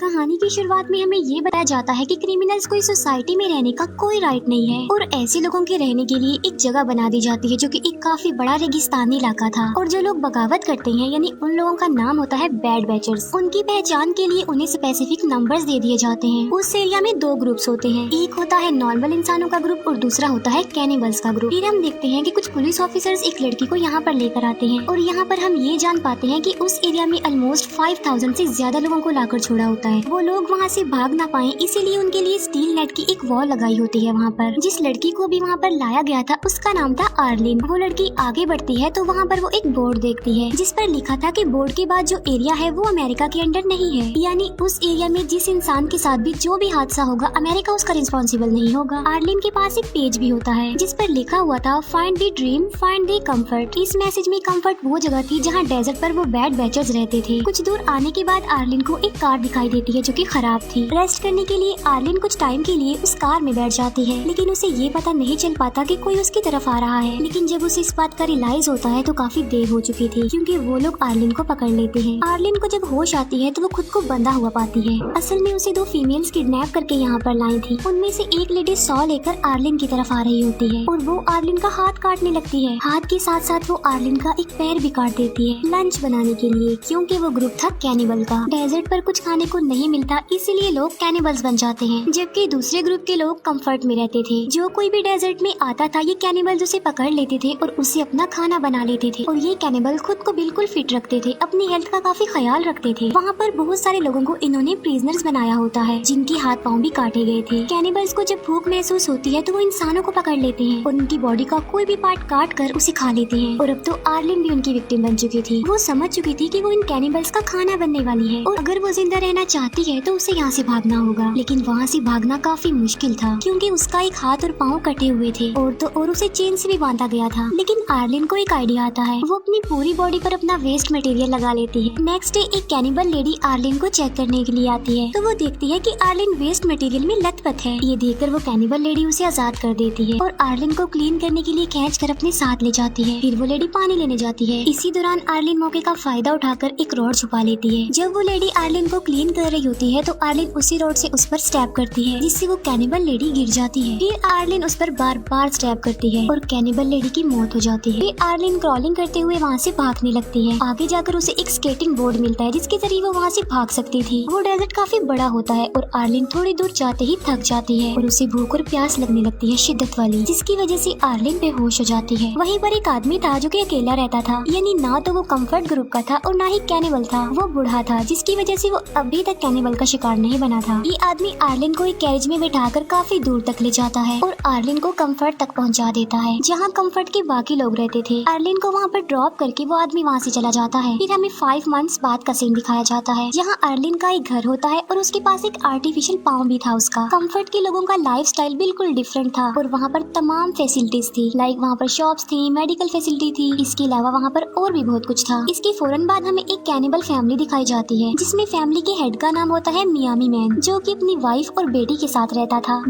कहानी की शुरुआत में हमें ये बताया जाता है कि क्रिमिनल्स को इस सोसाइटी में रहने का कोई राइट नहीं है और ऐसे लोगों के रहने के लिए एक जगह बना दी जाती है जो कि एक काफी बड़ा रेगिस्तानी इलाका था। और जो लोग बगावत करते हैं यानी उन लोगों का नाम होता है बैड बैचर्स। उनकी पहचान के लिए उन्हें स्पेसिफिक नंबर्स दे दिए जाते हैं। उस एरिया में दो ग्रुप्स होते हैं, एक होता है नॉर्मल इंसानों का ग्रुप और दूसरा होता है कैनिबल्स का ग्रुप। फिर हम देखते हैं कि कुछ पुलिस ऑफिसर्स एक लड़की को यहाँ पर लेकर आते हैं और यहाँ पर हम ये जान पाते हैं कि उस एरिया में ऑलमोस्ट 5000 से ज्यादा लोगों को लाकर छोड़ा होता है। वो लोग वहाँ से भाग ना पाए इसीलिए उनके लिए स्टील नेट की एक वॉल लगाई होती है वहाँ पर। जिस लड़की को भी वहाँ पर लाया गया था उसका नाम था आर्लिन। वो लड़की आगे बढ़ती है तो वहाँ पर वो एक बोर्ड देखती है जिस पर लिखा था कि बोर्ड के बाद जो एरिया है वो अमेरिका के अंडर नहीं है, यानी उस एरिया में जिस इंसान के साथ भी जो भी हादसा होगा अमेरिका उसका रिस्पॉन्सिबल नहीं होगा। आर्लिन के पास एक पेज भी होता है जिस पर लिखा हुआ था find the dream find the comfort. इस मैसेज में कंफर्ट वो जगह थी जहाँ डेजर्ट पर वो बैड बैचर्स रहते थे। कुछ दूर आने के बाद आर्लिन को एक कार दिखाई देती है जो कि खराब थी। रेस्ट करने के लिए आर्लिन कुछ टाइम के लिए उस कार में बैठ जाती है लेकिन उसे ये पता नहीं चल पाता कि कोई उसकी तरफ आ रहा है। लेकिन जब उसे इस बात का रियलाइज होता है तो काफी देर हो चुकी थी क्योंकि वो लोग आर्लिन को पकड़ लेते हैं। आर्लिन को जब होश आती है तो वो खुद को बंधा हुआ पाती है। असल में उसे दो फीमेल्स किडनैप करके यहाँ पर लाई थी। उनमें से एक लेडी सॉ लेकर आर्लिन की तरफ आ रही होती है और वो आर्लिन का हाथ काटने लगती है। हाथ के साथ साथ वो आर्लिन का एक पैर भी काट देती है लंच बनाने के लिए, क्योंकि वो ग्रुप था कैनिबल का। डेजर्ट पर कुछ खाने को नहीं मिलता इसीलिए लोग कैनिबल्स बन जाते हैं, जबकि दूसरे ग्रुप के लोग कंफर्ट में रहते थे। जो कोई भी डेजर्ट में आता था ये कैनिबल्स उसे पकड़ लेते थे और उससे अपना खाना बना लेते थे। और ये कैनिबल खुद को बिल्कुल फिट रखते थे, अपनी हेल्थ का काफी ख्याल रखते थे। वहाँ पर बहुत सारे लोगों को इन्होंने प्रिजनर्स बनाया होता है जिनके हाथ पाँव भी काटे गए थे। कैनिबल्स को जब भूख महसूस होती है तो वो इंसानों को पकड़ लेते हैं और उनकी बॉडी का कोई भी पार्ट काट कर उसे खा लेते हैं। और अब तो आर्लिन भी उनकी विक्टिम बन चुकी थी। वो समझ चुकी थी कि वो इन कैनिबल्स का खाना बनने वाली है और अगर वो जिंदा रहना चाहती है तो उसे यहाँ से भागना होगा। लेकिन वहाँ से भागना काफी मुश्किल था क्योंकि उसका एक हाथ और पाँव कटे हुए थे और उसे चेन से भी बांधा गया था। लेकिन आर्लिन को एक आइडिया आता है, वो अपनी पूरी बॉडी पर अपना वेस्ट मटेरियल लगा लेती है। नेक्स्ट डे एक कैनिबल लेडी आर्लिन को चेक करने के लिए आती है तो वो देखती है कि आर्लिन वेस्ट मटेरियल में लथपथ है। ये देखकर वो कैनिबल लेडी उसे आजाद कर देती है और आर्लिन को क्लीन करने के लिए खींच कर अपने साथ ले जाती है। फिर वो लेडी पानी लेने जाती है। इसी दौरान आर्लिन मौके का फायदा उठाकर एक रॉड छुपा लेती है। जब वो लेडी आर्लिन को क्लीन कर रही होती है तो आर्लिन उसी रॉड से उस पर स्टैब करती है जिससे वो कैनिबल लेडी गिर जाती है। फिर आर्लिन उस पर बार बार स्टैब करती है और कैनिबल लेडी की मौत हो जाती है। फिर आर्लिन क्रॉलिंग करते हुए वहाँ से भागने लगती है। आगे जाकर उसे एक स्केटिंग बोर्ड मिलता है जिसके जरिए वो वहाँ से भाग सकती थी। वो डेजर्ट काफी बड़ा होता है और आर्लिन थोड़ी दूर जाते ही थक जाती है और उसे भूख और प्यास लगने लगती है शिद्दत वाली, जिसकी वजह से आर्लिन बेहोश हो जाती है। वहीं पर एक आदमी था जो कि अकेला रहता था, यानी ना तो वो कंफर्ट ग्रुप का था और ना ही कैनिबल था। वो बूढ़ा था जिसकी वजह से वो अभी तक कैनिबल का शिकार नहीं बना था। ये आदमी आर्लिन को एक कैरेज में बिठाकर काफी दूर तक ले जाता है और आर्लिन को कंफर्ट तक पहुंचा देता है जहां कंफर्ट के बाकी लोग रहते थे। आर्लिन को वहां पर ड्रॉप करके वो आदमी वहां से चला जाता है। फिर हमें 5 मंथ्स बाद का सीन दिखाया जाता है जहां आर्लिन का एक घर होता है और उसके पास एक आर्टिफिशियल पाँव भी था उसका। कंफर्ट के लोगों का लाइफस्टाइल बिल्कुल डिफरेंट था और वहाँ पर तमाम फैसिलिटीज थी, लाइक वहाँ पर शॉप्स थी, मेडिकल फैसिलिटी थी। इसके अलावा वहाँ पर और भी बहुत कुछ था। इसके फौरन बाद हमें एक कैनिबल फैमिली दिखाई जाती है जिसमें फैमिली के हेड का नाम होता है मियामी मैन, जो कि अपनी वाइफ और बेटी के साथ रहता था।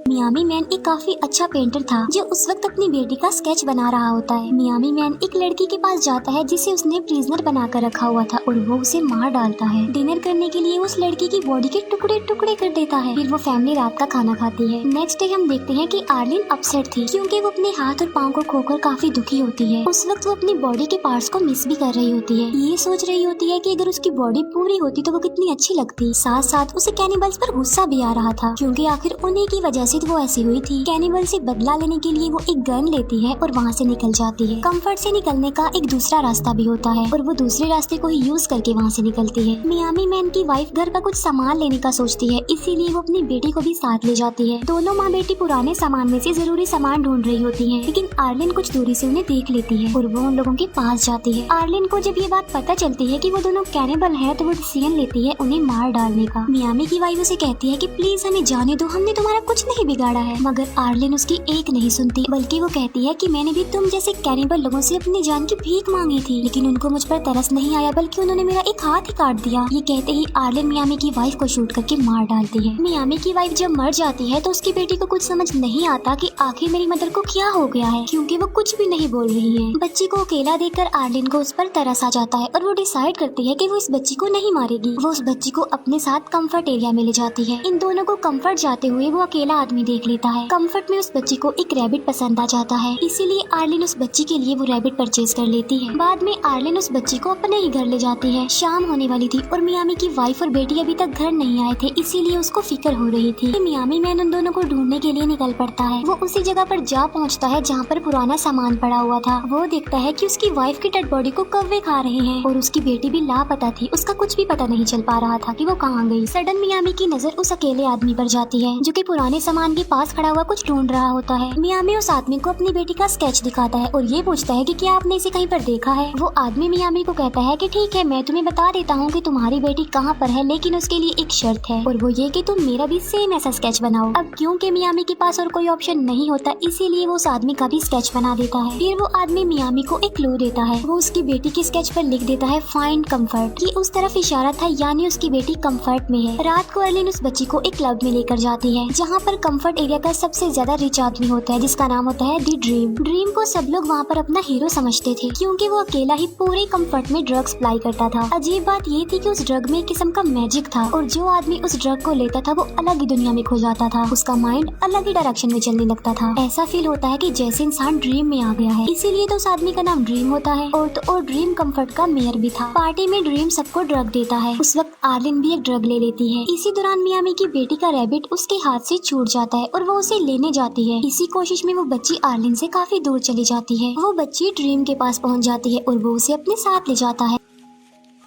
मियामी मैन एक काफी अच्छा पेंटर था जो उस वक्त अपनी बेटी का स्केच बना रहा होता है। मियामी मैन एक लड़की के पास जाता है जिसे उसने प्रिजनर बनाकर रखा हुआ था और वो उसे मार डालता है। डिनर करने के लिए उस लड़की की बॉडी के टुकड़े टुकड़े कर देता है। फिर वो फैमिली रात का खाना खाती है। नेक्स्ट डे हम देखते हैं कि आर्लिन अपसेट थी क्योंकि वो अपने हाथ और पाँव को खोकर काफी दुखी होती है। उस वक्त वो अपनी बॉडी के पार्ट्स को मिस भी कर रही होती है। ये सोच रही होती है कि अगर उसकी बॉडी पूरी होती तो वो कितनी अच्छी लगती। साथ साथ उसे कैनिबल्स पर गुस्सा भी आ रहा था क्योंकि आखिर उन्हीं की वजह से वो ऐसी हुई थी। कैनिबल से बदला लेने के लिए वो एक गन लेती है और वहाँ से निकल जाती है। कंफर्ट से निकलने का एक दूसरा रास्ता भी होता है और वो दूसरे रास्ते को ही यूज करके वहाँ से निकलती है। मियामी मैन की वाइफ घर का कुछ सामान लेने का सोचती है, इसीलिए वो अपनी बेटी को भी साथ ले जाती है। दोनों माँ बेटी पुराने सामान में से जरूरी सामान ढूंढ रही होती है, लेकिन आर्लिन कुछ दूरी से उन्हें देख लेती है और वो उन लोगों के पास जाती है। आर्लिन को जब ये बात पता चलती है कि वो दोनों कैनिबल है तो वो डिसीजन लेती है उन्हें मार डालने का। मियामी की वाइफ उसे कहती है कि प्लीज हमें जाने दो, हमने तुम्हारा कुछ नहीं बिगाड़ा है। मगर आर्लिन उसकी एक नहीं सुनती, बल्कि वो कहती है कि मैंने भी तुम जैसे कैनिबल लोगों से अपनी जान की भीख मांगी थी, लेकिन उनको मुझ पर तरस नहीं आया, बल्कि उन्होंने मेरा एक हाथ ही काट दिया। ये कहते ही आर्लिन मियामी की वाइफ को शूट करके मार डालती है। मियामी की वाइफ जब मर जाती है तो उसकी बेटी को कुछ समझ नहीं आता कि आखिर मेरी मदर को क्या हो गया है, क्योंकि वो कुछ भी नहीं बोल रही है। बच्ची को अकेला देखकर आर्लिन को उस पर तरस आ जाता है और वो डिसाइड करती है कि वो इस बच्ची को नहीं मारेगी। वो उस बच्ची को अपने साथ कंफर्ट एरिया में ले जाती है। इन दोनों को कंफर्ट जाते हुए वो अकेला आदमी देख लेता है। कंफर्ट में उस बच्ची को एक रैबिट पसंद आ जाता है, इसीलिए आर्लिन उस बच्ची के लिए वो रैबिट परचेज कर लेती है। बाद में आर्लिन उस बच्ची को अपने ही घर ले जाती है। शाम होने वाली थी और मियामी की वाइफ और बेटी अभी तक घर नहीं आए थे, इसीलिए उसको फिक्र हो रही थी। मियामी मैन उन दोनों को ढूंढने के लिए निकल पड़ता है। वो उसी जगह पर जा पहुंचता है जहाँ पर पुराना सामान पड़ा हुआ था। वो देखता है कि उसकी वाइफ की डेड बॉडी को कौवे खा रहे हैं और उसकी बेटी भी लापता थी। उसका कुछ भी पता नहीं चल पा रहा था कि वो कहाँ गई। सडन मियामी की नजर उस अकेले आदमी पर जाती है जो कि पुराने सामान के पास खड़ा हुआ कुछ ढूंढ रहा होता है। मियामी उस आदमी को अपनी बेटी का स्केच दिखाता है और ये पूछता है कि क्या आपने इसे कहीं पर देखा है। वो आदमी मियामी को कहता है कि ठीक है, मैं तुम्हें बता देता हूँ कि तुम्हारी बेटी कहाँ पर है, लेकिन उसके लिए एक शर्त है और वो ये कि तुम मेरा भी सेम ऐसा स्केच बनाओ। अब क्योंकि मियामी के पास और कोई ऑप्शन नहीं होता, इसीलिए वो उस आदमी का भी स्केच बना देता है। फिर वो आदमी मियामी को एक क्लू देता है। वो उसकी बेटी के स्केच पर लिख देता है फाइंड कंफर्ट, कि उस तरफ इशारा था, यानी उसकी बेटी कंफर्ट में है। रात को अर्लिन उस बच्ची को एक क्लब में लेकर जाती है जहाँ पर कंफर्ट एरिया का सबसे ज्यादा रिच आदमी होता है, जिसका नाम होता है दी ड्रीम। ड्रीम को सब लोग वहाँ पर अपना हीरो समझते थे, क्योंकि वो अकेला ही पूरे कंफर्ट में ड्रग्स सप्लाई करता था। अजीब बात ये थी कि उस ड्रग में एक किस्म का मैजिक था और जो आदमी उस ड्रग को लेता था वो अलग ही दुनिया में खो जाता था। उसका माइंड अलग ही डायरेक्शन में चलने लगता था। ऐसा फील होता है कि जैसे इंसान ड्रीम में आ गया है, इसीलिए तो उस आदमी का नाम ड्रीम होता है। और ड्रीम कंफर्ट का मेयर भी था। पार्टी में ड्रीम सबको ड्रग देता है। उस वक्त आर्लिन भी एक ड्रग ले लेती है। इसी दौरान मियामी की बेटी का रैबिट उसके हाथ से छूट जाता है और वो उसे लेने जाती है। इसी कोशिश में वो बच्ची आर्लिन से काफी दूर चली जाती है। वो बच्ची ड्रीम के पास पहुंच जाती है और वो उसे अपने साथ ले जाता है।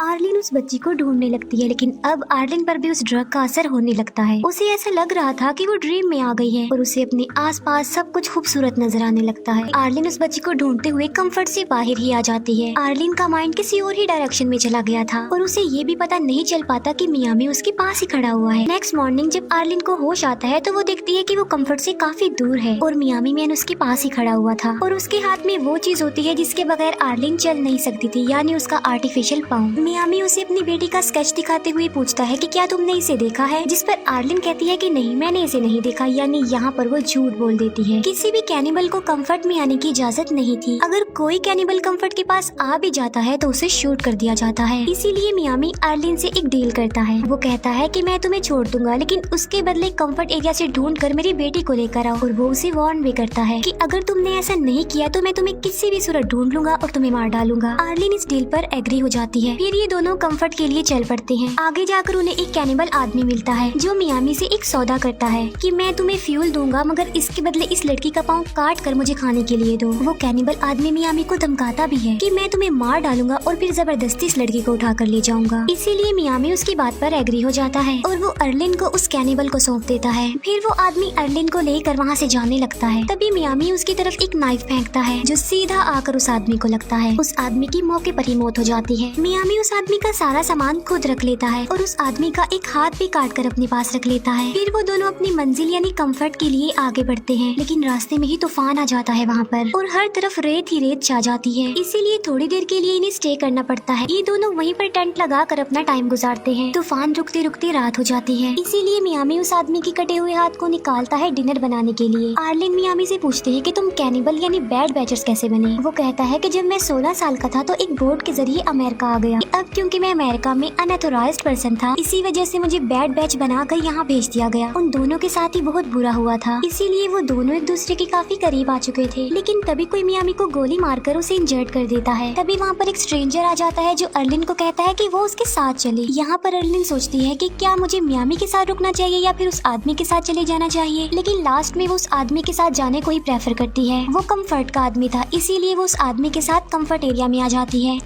आर्लिन उस बच्ची को ढूंढने लगती है, लेकिन अब आर्लिन पर भी उस ड्रग का असर होने लगता है। उसे ऐसा लग रहा था कि वो ड्रीम में आ गई है और उसे अपने आसपास सब कुछ खूबसूरत नजर आने लगता है। आर्लिन उस बच्ची को ढूंढते हुए कंफर्ट से बाहर ही आ जाती है। आर्लिन का माइंड किसी और ही डायरेक्शन में चला गया था और उसे ये भी पता नहीं चल पाता कि मियामी उसके पास ही खड़ा हुआ है। नेक्स्ट मॉर्निंग जब आर्लिन को होश आता है तो वो देखती है कि वो कंफर्ट से काफी दूर है और मियामी मैन उसके पास ही खड़ा हुआ था और उसके हाथ में वो चीज होती है जिसके बगैर आर्लिन चल नहीं सकती थी, यानी उसका आर्टिफिशियल पाँव। मियामी उसे अपनी बेटी का स्केच दिखाते हुए पूछता है कि क्या तुमने इसे देखा है, जिस पर आर्लिन कहती है कि नहीं, मैंने इसे नहीं देखा, यानी यहाँ पर वो झूठ बोल देती है। किसी भी कैनिबल को कंफर्ट में आने की इजाजत नहीं थी। अगर कोई कैनिबल कंफर्ट के पास आ भी जाता है तो उसे शूट कर दिया जाता है। इसीलिए मियामी आर्लिन से एक डील करता है। वो कहता है कि मैं तुम्हें छोड़ दूंगा, लेकिन उसके बदले कंफर्ट एरिया से ढूंढ कर मेरी बेटी को लेकर आओ। और वो उसे वार्न भी करता है कि अगर तुमने ऐसा नहीं किया तो मैं तुम्हें किसी भी सूरत ढूंढ लूंगा और तुम्हें मार डालूंगा। आर्लिन इस डील पर एग्री हो जाती है। फिर ये दोनों कंफर्ट के लिए चल पड़ते हैं। आगे जाकर उन्हें एक कैनिबल आदमी मिलता है जो मियामी से एक सौदा करता है कि मैं तुम्हें फ्यूल दूंगा, मगर इसके बदले इस लड़की का पाँव काट कर मुझे खाने के लिए दो। वो कैनिबल आदमी मियामी को धमकाता भी है कि मैं तुम्हें मार डालूंगा और फिर जबरदस्ती इस लड़की को उठा कर ले जाऊंगा। इसीलिए मियामी उसकी बात पर एग्री हो जाता है और वो अर्लिन को उस कैनिबल को सौंप देता है। फिर वो आदमी अर्लिन को लेकर वहाँ से जाने लगता है। तभी मियामी उसकी तरफ एक नाइफ फेंकता है जो सीधा आकर उस आदमी को लगता है। उस आदमी की मौके पर ही मौत हो जाती है। मियामी उस आदमी का सारा सामान खुद रख लेता है और उस आदमी का एक हाथ भी काट कर अपने पास रख लेता है। फिर वो दोनों अपनी मंजिल यानी कंफर्ट के लिए आगे बढ़ते हैं, लेकिन रास्ते में ही तूफान आ जाता है वहाँ पर और हर तरफ रेत ही रेत छा जाती है। इसीलिए थोड़ी देर के लिए इन्हें स्टे करना पड़ता है। ये दोनों वहीं पर टेंट लगा कर अपना टाइम गुजारते हैं। तूफान रुकते रुकते रात हो जाती है। इसीलिए मियामी उस आदमी के कटे हुए हाथ को निकालता है डिनर बनाने के लिए। आर्लिन मियामी से पूछते हैं कि तुम कैनिबल यानी बैड बैचर्स कैसे बने। वो कहता है कि जब मैं 16 साल का था तो एक बोट के जरिए अमेरिका आ गया। अब क्योंकि मैं अमेरिका में अनऑथोराइज्ड पर्सन था, इसी वजह से मुझे बैड बैच बनाकर यहाँ भेज दिया गया। उन दोनों के साथ ही बहुत बुरा हुआ था, इसीलिए वो दोनों एक दूसरे के काफी करीब आ चुके थे। लेकिन तभी कोई मियामी को गोली मारकर उसे इंजर्ड कर देता है। तभी वहाँ पर एक स्ट्रेंजर आ जाता है जो अर्लिन को कहता है कि वो उसके साथ चले। यहाँ पर अर्लिन सोचती है कि क्या मुझे मियामी के साथ रुकना चाहिए या फिर उस आदमी के साथ चले जाना चाहिए, लेकिन लास्ट में वो उस आदमी के साथ जाने को ही प्रेफर करती है। वो कंफर्ट का आदमी था, इसीलिए वो उस आदमी के साथ कंफर्ट एरिया में आ जाती है।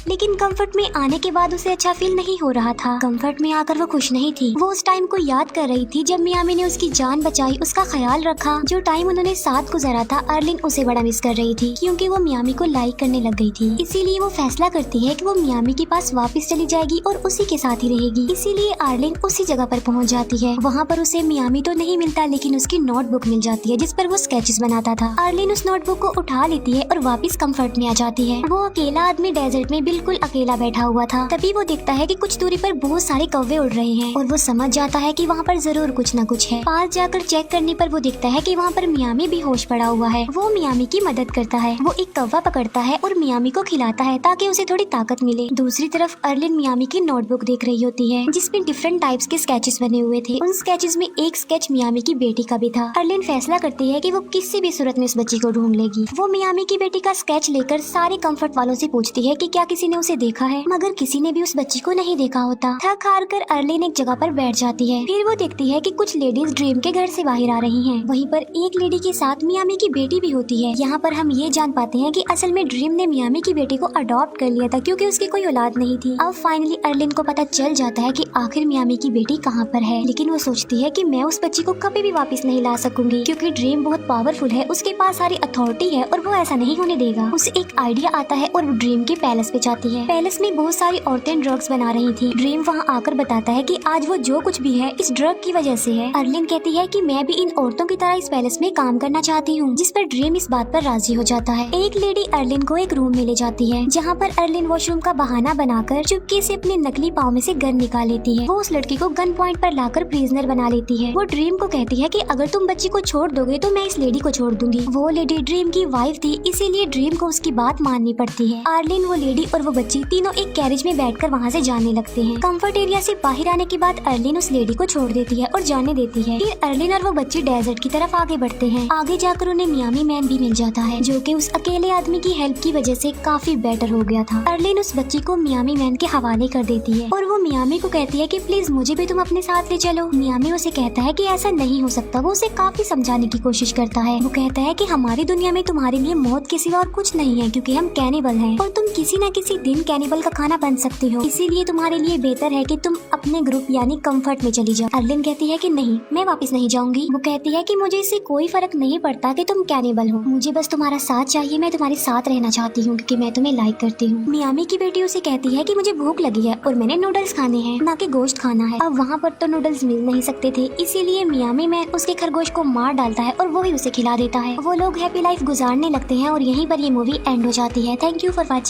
लेकिन कंफर्ट में आने के बाद उसे अच्छा फील नहीं हो रहा था। कंफर्ट में आकर वो खुश नहीं थी। वो उस टाइम को याद कर रही थी जब मियामी ने उसकी जान बचाई, उसका ख्याल रखा। जो टाइम उन्होंने साथ गुजारा था, अर्लिन उसे बड़ा मिस कर रही थी क्योंकि वो मियामी को लाइक करने लग गई थी। इसीलिए वो फैसला करती है कि वो मियामी के पास वापस चली जाएगी और उसी के साथ ही रहेगी। इसीलिए अर्लिन उसी जगह पर पहुंच जाती है। वहाँ पर उसे मियामी तो नहीं मिलता, लेकिन उसकी नोटबुक मिल जाती है जिस पर वो स्केचेस बनाता था। अर्लिन उस नोटबुक को उठा लेती है और वापस कंफर्ट में आ जाती है। वो अकेला आदमी डेजर्ट में बिल्कुल अकेला बैठा हुआ था। तभी वो देखता है कि कुछ दूरी पर बहुत सारे कौवे उड़ रहे हैं और वो समझ जाता है कि वहाँ पर जरूर कुछ न कुछ है। पास जाकर चेक करने पर वो देखता है कि वहाँ पर मियामी भी होश पड़ा हुआ है। वो मियामी की मदद करता है। वो एक कौवा पकड़ता है और मियामी को खिलाता है ताकि उसे थोड़ी ताकत मिले। दूसरी तरफ अर्लिन मियामी की नोटबुक देख रही होती है जिसमें डिफरेंट टाइप्स के स्केचेस बने हुए थे। उन स्केचेस में एक स्केच मियामी की बेटी का भी था। अर्लिन फैसला करती है कि वो किसी भी सूरत में उस बच्ची को ढूंढ लेगी। वो मियामी की बेटी का स्केच लेकर सारे कंफर्ट वालों से पूछती है कि क्या किसी ने उसे देखा है, मगर किसी ने भी उस बच्ची को नहीं देखा होता। थक हार कर अर्लिन एक जगह पर बैठ जाती है। फिर वो देखती है कि कुछ लेडीज ड्रीम के घर से बाहर आ रही हैं। वहीं पर एक लेडी के साथ मियामी की बेटी भी होती है। यहाँ पर हम ये जान पाते हैं कि असल में ड्रीम ने मियामी की बेटी को अडॉप्ट कर लिया था क्योंकि उसकी कोई औलाद नहीं थी। अब फाइनली अर्लिन को पता चल जाता है कि आखिर मियामी की बेटी कहाँ पर है, लेकिन वो सोचती है कि मैं उस बच्ची को कभी भी वापस नहीं ला सकूंगी क्योंकि ड्रीम बहुत पावरफुल है, उसके पास सारी अथॉरिटी है और वो ऐसा नहीं होने देगा। उसे एक आइडिया आता है और वो ड्रीम के पैलेस पे जाती है। पैलेस में बहुत सारी औरतें ड्रग्स बना रही थी। ड्रीम वहाँ आकर बताता है कि आज वो जो कुछ भी है इस ड्रग की वजह से है। अर्लिन कहती है कि मैं भी इन औरतों की तरह इस पैलेस में काम करना चाहती हूँ, जिस पर ड्रीम इस बात पर राजी हो जाता है। एक लेडी अर्लिन को एक रूम में ले जाती है जहाँ पर अर्लिन वॉशरूम का बहाना बनाकर चुपके से अपने नकली पाँव में से गन निकाल लेती है। वो उस लड़की को गन पॉइंट पर लाकर प्रिजनर बना लेती है। वो ड्रीम को कहती है कि अगर तुम बच्ची को छोड़ दोगे तो मैं इस लेडी को छोड़ दूंगी। वो लेडी ड्रीम की वाइफ थी, इसीलिए ड्रीम को उसकी बात माननी पड़ती है। अर्लिन, वो लेडी और वो बच्ची तीनों एक कैरेज में बैठकर वहाँ से जाने लगते हैं। कंफर्ट एरिया से बाहर आने के बाद अर्लिन उस लेडी को छोड़ देती है और जाने देती है। फिर अर्लिन और वो बच्ची डेजर्ट की तरफ आगे बढ़ते हैं। आगे जाकर उन्हें मियामी मैन भी मिल जाता है जो कि उस अकेले आदमी की हेल्प की वजह से काफी बेटर हो गया था। अर्लिन उस बच्ची को मियामी मैन के हवाले कर देती है और वो मियामी को कहती है कि प्लीज मुझे भी तुम अपने साथ ले चलो। मियामी उसे कहता है कि ऐसा नहीं हो सकता। वो उसे काफी समझाने की कोशिश करता है। वो कहता है कि हमारी दुनिया में तुम्हारे लिए मौत के सिवा और कुछ नहीं है क्योंकि हम कैनिबल हैं और तुम किसी न किसी दिन कैनिबल का खाना बन सकते हो। इसीलिए तुम्हारे लिए बेहतर है कि तुम अपने ग्रुप यानी कंफर्ट में चली जाओ। अर्लिन कहती है कि नहीं, मैं वापस नहीं जाऊंगी। वो कहती है कि मुझे इससे कोई फर्क नहीं पड़ता कि तुम कैनिबल हो, मुझे बस तुम्हारा साथ चाहिए। मैं तुम्हारे साथ रहना चाहती हूँ क्योंकि मैं तुम्हें लाइक करती हूँ। मियामी की बेटी उसे कहती है कि मुझे भूख लगी है और मैंने नूडल्स खाने हैं, ना कि गोश्त खाना है। अब वहाँ पर तो नूडल्स मिल नहीं सकते थे, इसीलिए मियामी मैन उसके खरगोश को मार डालता है और वो ही उसे खिला देता है। वो लोग हैप्पी लाइफ गुजारने लगते हैं और यहीं पर ये मूवी एंड हो जाती है। Thank you for watching.